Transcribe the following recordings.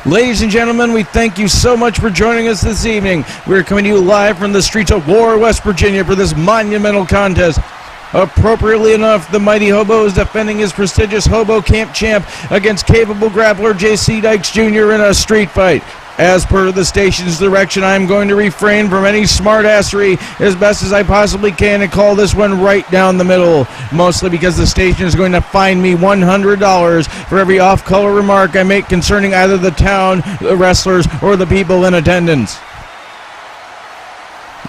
Ladies and gentlemen, we thank you so much for joining us this evening. We're coming to you live from the streets of War, West Virginia for this monumental contest. Appropriately enough, the mighty Hobo is defending his prestigious Hobo Camp champ against capable grappler J.C. Dykes Jr. in a street fight. As per the station's direction, I'm going to refrain from any smartassery as best as I possibly can and call this one right down the middle. Mostly because the station is going to fine me $100 for every off-color remark I make concerning either the town, the wrestlers, or the people in attendance.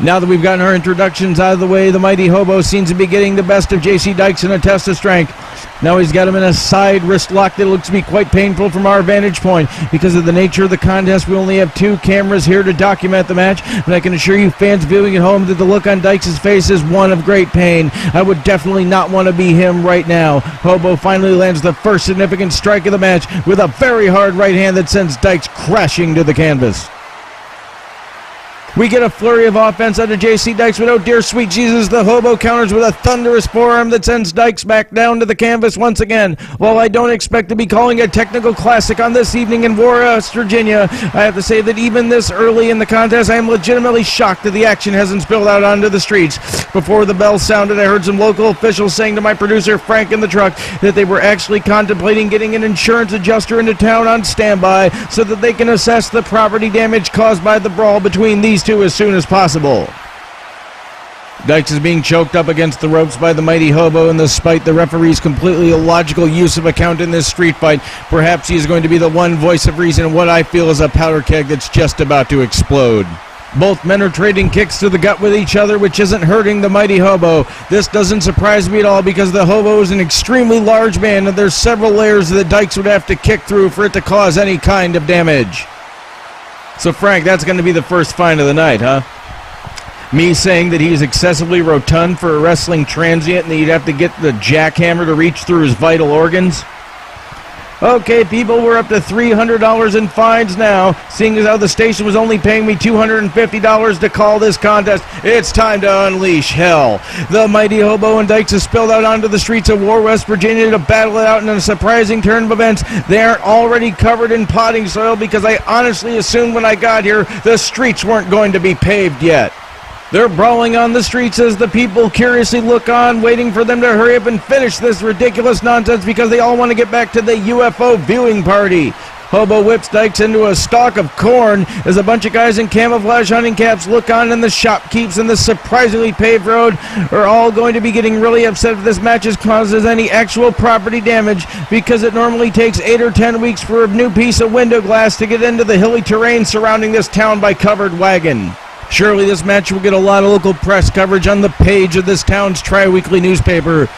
Now that we've gotten our introductions out of the way, the mighty Hobo seems to be getting the best of J.C. Dykes in a test of strength. Now he's got him in a side wrist lock that looks to be quite painful from our vantage point. Because of the nature of the contest, we only have 2 cameras here to document the match, but I can assure you fans viewing at home that the look on Dykes' face is one of great pain. I would definitely not want to be him right now. Hobo finally lands the first significant strike of the match with a very hard right hand that sends Dykes crashing to the canvas. We get a flurry of offense out of J.C. Dykes, but oh dear sweet Jesus, the Hobo counters with a thunderous forearm that sends Dykes back down to the canvas once again. While I don't expect to be calling a technical classic on this evening in War, West Virginia, I have to say that even this early in the contest, I am legitimately shocked that the action hasn't spilled out onto the streets. Before the bell sounded, I heard some local officials saying to my producer, Frank, in the truck, that they were actually contemplating getting an insurance adjuster into town on standby so that they can assess the property damage caused by the brawl between these two as soon as possible. Dykes is being choked up against the ropes by the mighty Hobo, and despite the referee's completely illogical use of a count in this street fight, perhaps he is going to be the one voice of reason in what I feel is a powder keg that's just about to explode. Both men are trading kicks to the gut with each other, which isn't hurting the mighty Hobo. This doesn't surprise me at all because the Hobo is an extremely large man and there's several layers that Dykes would have to kick through for it to cause any kind of damage. So Frank, that's going to be the first find of the night, huh? Me saying that he's excessively rotund for a wrestling transient and that you'd have to get the jackhammer to reach through his vital organs? Okay, people, we're up to $300 in fines now. Seeing as how the station was only paying me $250 to call this contest, it's time to unleash hell. The mighty Hobo and Dykes have spilled out onto the streets of War, West Virginia to battle it out in a surprising turn of events. They aren't already covered in potting soil because I honestly assumed when I got here the streets weren't going to be paved yet. They're brawling on the streets as the people curiously look on, waiting for them to hurry up and finish this ridiculous nonsense because they all want to get back to the UFO viewing party. Hobo whips Dykes into a stalk of corn as a bunch of guys in camouflage hunting caps look on, and the shopkeepers in the surprisingly paved road are all going to be getting really upset if this match causes any actual property damage because it normally takes 8 or 10 weeks for a new piece of window glass to get into the hilly terrain surrounding this town by covered wagon. Surely this match will get a lot of local press coverage on the page of this town's tri-weekly newspaper.